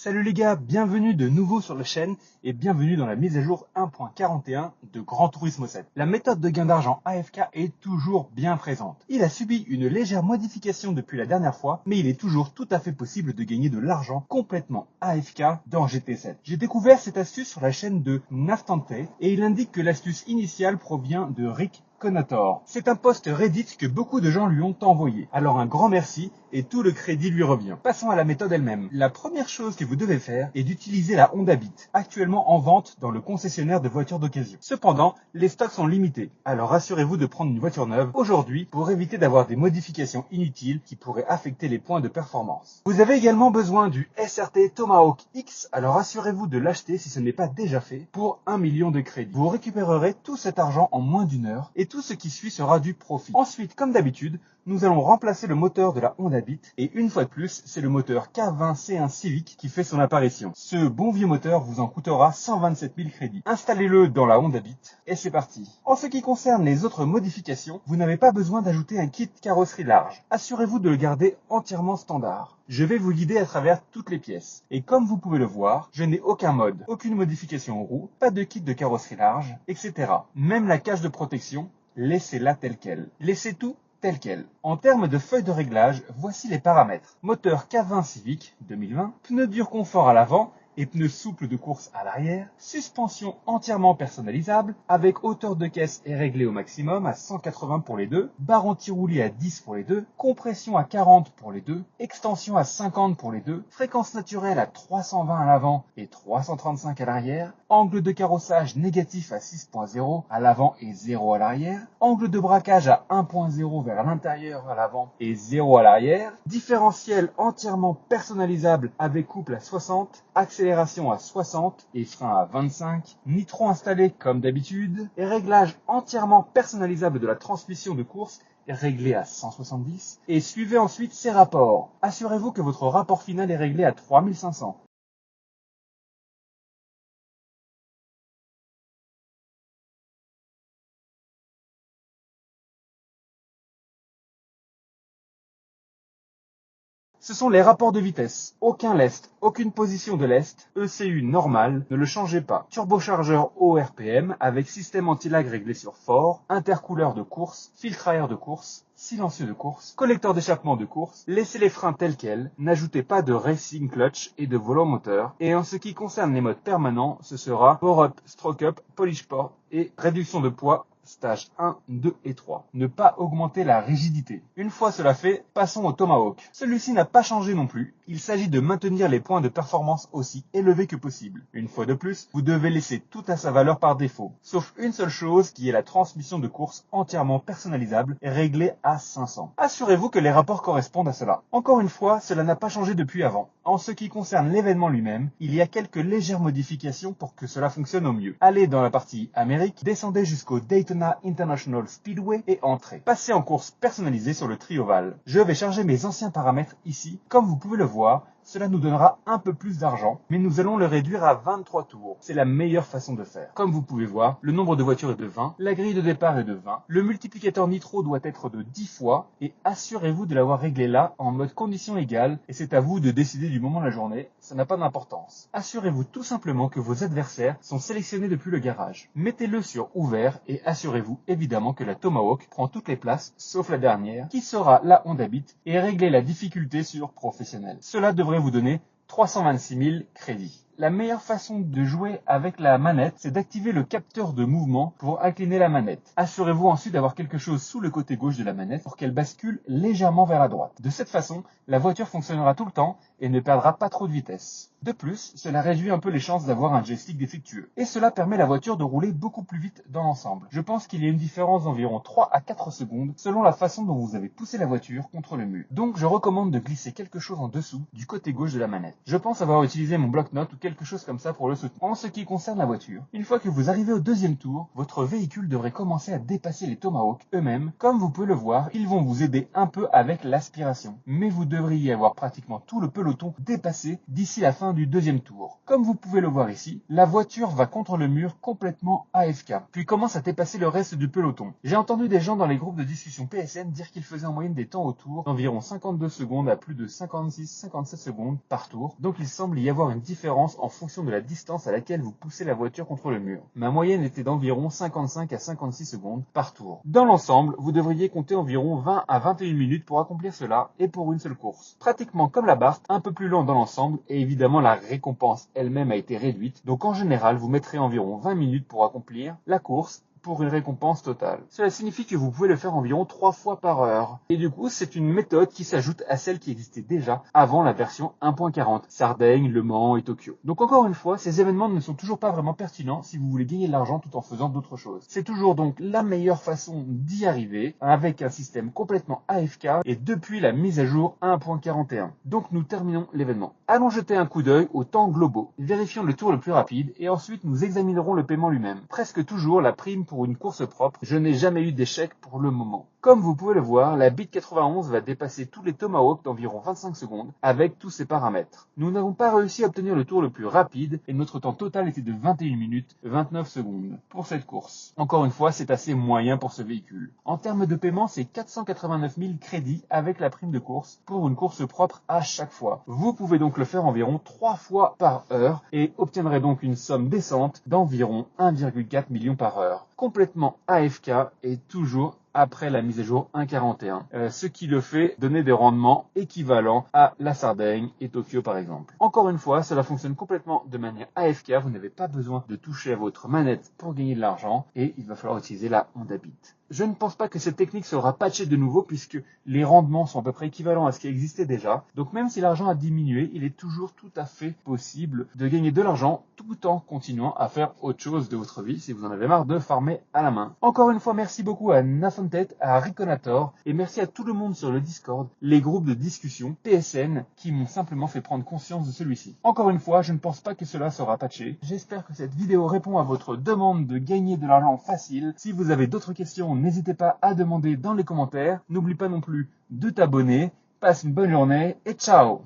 Salut les gars, bienvenue de nouveau sur la chaîne et bienvenue dans la mise à jour 1.41 de Gran Turismo 7. La méthode de gain d'argent AFK est toujours bien présente. Il a subi une légère modification depuis la dernière fois, mais il est toujours tout à fait possible de gagner de l'argent complètement AFK dans GT7. J'ai découvert cette astuce sur la chaîne de Naftante et il indique que l'astuce initiale provient de Rick Conator. C'est un post Reddit que beaucoup de gens lui ont envoyé. Alors un grand merci et tout le crédit lui revient. Passons à la méthode elle-même. La première chose que vous devez faire est d'utiliser la Honda Beat, actuellement en vente dans le concessionnaire de voitures d'occasion. Cependant, les stocks sont limités, alors assurez-vous de prendre une voiture neuve aujourd'hui pour éviter d'avoir des modifications inutiles qui pourraient affecter les points de performance. Vous avez également besoin du SRT Tomahawk X, alors assurez-vous de l'acheter si ce n'est pas déjà fait pour 1 million de crédits. Vous récupérerez tout cet argent en moins d'une heure et tout ce qui suit sera du profit. Ensuite, comme d'habitude, nous allons remplacer le moteur de la Honda Beat et une fois de plus, c'est le moteur K20 C1 Civic qui fait son apparition. Ce bon vieux moteur vous en coûtera 127 000 crédits. Installez-le dans la Honda Beat et c'est parti. En ce qui concerne les autres modifications, vous n'avez pas besoin d'ajouter un kit carrosserie large. Assurez-vous de le garder entièrement standard. Je vais vous guider à travers toutes les pièces. Et comme vous pouvez le voir, je n'ai aucun mode, aucune modification aux roues, pas de kit de carrosserie large, etc. Même la cage de protection, laissez-la telle quelle. Laissez tout tel quel. En termes de feuille de réglage, voici les paramètres. Moteur K20 Civic 2020, pneus dur confort à l'avant et pneus souples de course à l'arrière, suspension entièrement personnalisable, avec hauteur de caisse est réglée au maximum à 180 pour les deux, barre anti-roulis à 10 pour les deux, compression à 40 pour les deux, extension à 50 pour les deux, fréquence naturelle à 320 à l'avant et 335 à l'arrière, angle de carrossage négatif à 6.0 à l'avant et 0 à l'arrière, angle de braquage à 1.0 vers l'intérieur à l'avant et 0 à l'arrière, différentiel entièrement personnalisable avec couple à 60, accélération à 60 et frein à 25, nitro installé comme d'habitude, et réglage entièrement personnalisable de la transmission de course réglé à 170, et suivez ensuite ces rapports. Assurez-vous que votre rapport final est réglé à 3500. Ce sont les rapports de vitesse. Aucun lest, aucune position de lest, ECU normal, ne le changez pas. Turbochargeur haut RPM avec système anti-lag réglé sur fort, intercouleur de course, filtre à air de course, silencieux de course, collecteur d'échappement de course, laissez les freins tels quels, n'ajoutez pas de racing clutch et de volant moteur. Et en ce qui concerne les modes permanents, ce sera Power Up, Stroke Up, Polish Sport et réduction de poids. Stage 1, 2 et 3. Ne pas augmenter la rigidité. Une fois cela fait, passons au Tomahawk. Celui-ci n'a pas changé non plus. Il s'agit de maintenir les points de performance aussi élevés que possible. Une fois de plus, vous devez laisser tout à sa valeur par défaut. Sauf une seule chose qui est la transmission de course entièrement personnalisable et réglée à 500. Assurez-vous que les rapports correspondent à cela. Encore une fois, cela n'a pas changé depuis avant. En ce qui concerne l'événement lui-même, il y a quelques légères modifications pour que cela fonctionne au mieux. Allez dans la partie Amérique, descendez jusqu'au Daytona International Speedway et entrez. Passez en course personnalisée sur le tri-ovale. Je vais charger mes anciens paramètres ici. Comme vous pouvez le voir, cela nous donnera un peu plus d'argent, mais nous allons le réduire à 23 tours. C'est la meilleure façon de faire. Comme vous pouvez voir, le nombre de voitures est de 20, la grille de départ est de 20, le multiplicateur nitro doit être de 10 fois, et assurez-vous de l'avoir réglé là, en mode condition égale, et c'est à vous de décider du moment de la journée, ça n'a pas d'importance. Assurez-vous tout simplement que vos adversaires sont sélectionnés depuis le garage. Mettez-le sur ouvert, et assurez-vous évidemment que la Tomahawk prend toutes les places, sauf la dernière, qui sera la Honda Beat, et réglez la difficulté sur professionnel. Cela devrait vous donner 326 000 crédits. La meilleure façon de jouer avec la manette, c'est d'activer le capteur de mouvement pour incliner la manette. Assurez-vous ensuite d'avoir quelque chose sous le côté gauche de la manette pour qu'elle bascule légèrement vers la droite. De cette façon, la voiture fonctionnera tout le temps et ne perdra pas trop de vitesse. De plus, cela réduit un peu les chances d'avoir un joystick défectueux. Et cela permet à la voiture de rouler beaucoup plus vite dans l'ensemble. Je pense qu'il y a une différence d'environ 3 à 4 secondes selon la façon dont vous avez poussé la voiture contre le mur. Donc je recommande de glisser quelque chose en dessous du côté gauche de la manette. Je pense avoir utilisé mon bloc-notes ou quelque chose comme ça pour le soutenir. En ce qui concerne la voiture, une fois que vous arrivez au deuxième tour, votre véhicule devrait commencer à dépasser les Tomahawks eux-mêmes. Comme vous pouvez le voir, ils vont vous aider un peu avec l'aspiration. Mais vous devriez avoir pratiquement tout le peloton dépassé d'ici la fin du deuxième tour. Comme vous pouvez le voir ici, la voiture va contre le mur complètement AFK, puis commence à dépasser le reste du peloton. J'ai entendu des gens dans les groupes de discussion PSN dire qu'ils faisaient en moyenne des temps au tour d'environ 52 secondes à plus de 56-57 secondes par tour, donc il semble y avoir une différence en fonction de la distance à laquelle vous poussez la voiture contre le mur. Ma moyenne était d'environ 55 à 56 secondes par tour. Dans l'ensemble, vous devriez compter environ 20 à 21 minutes pour accomplir cela et pour une seule course. Pratiquement comme la Bart, un peu plus lent dans l'ensemble et évidemment la récompense elle-même a été réduite. Donc en général, vous mettrez environ 20 minutes pour accomplir la course pour une récompense totale. Cela signifie que vous pouvez le faire environ 3 fois par heure. Et du coup, c'est une méthode qui s'ajoute à celle qui existait déjà avant la version 1.40, Sardaigne, Le Mans et Tokyo. Donc encore une fois, ces événements ne sont toujours pas vraiment pertinents si vous voulez gagner de l'argent tout en faisant d'autres choses. C'est toujours donc la meilleure façon d'y arriver avec un système complètement AFK et depuis la mise à jour 1.41. Donc nous terminons l'événement. Allons jeter un coup d'œil aux temps globaux. Vérifions le tour le plus rapide et ensuite nous examinerons le paiement lui-même. Presque toujours la prime pour une course propre, je n'ai jamais eu d'échec pour le moment. Comme vous pouvez le voir, la Beat 91 va dépasser tous les Tomahawks d'environ 25 secondes avec tous ses paramètres. Nous n'avons pas réussi à obtenir le tour le plus rapide et notre temps total était de 21 minutes 29 secondes pour cette course. Encore une fois, c'est assez moyen pour ce véhicule. En termes de paiement, c'est 489 000 crédits avec la prime de course pour une course propre à chaque fois. Vous pouvez donc le faire environ 3 fois par heure et obtiendrez donc une somme décente d'environ 1,4 million par heure. Complètement AFK et toujours après la mise à jour 1.41, ce qui le fait donner des rendements équivalents à la Sardaigne et Tokyo par exemple. Encore une fois, cela fonctionne complètement de manière AFK, vous n'avez pas besoin de toucher à votre manette pour gagner de l'argent et il va falloir utiliser la Honda Beat. Je ne pense pas que cette technique sera patchée de nouveau puisque les rendements sont à peu près équivalents à ce qui existait déjà. Donc même si l'argent a diminué, il est toujours tout à fait possible de gagner de l'argent tout en continuant à faire autre chose de votre vie si vous en avez marre de farmer à la main. Encore une fois, merci beaucoup à Nafontet, à Reconator et merci à tout le monde sur le Discord, les groupes de discussion PSN qui m'ont simplement fait prendre conscience de celui-ci. Encore une fois, je ne pense pas que cela sera patché. J'espère que cette vidéo répond à votre demande de gagner de l'argent facile. Si vous avez d'autres questions, n'hésitez pas à demander dans les commentaires. N'oublie pas non plus de t'abonner. Passe une bonne journée et ciao!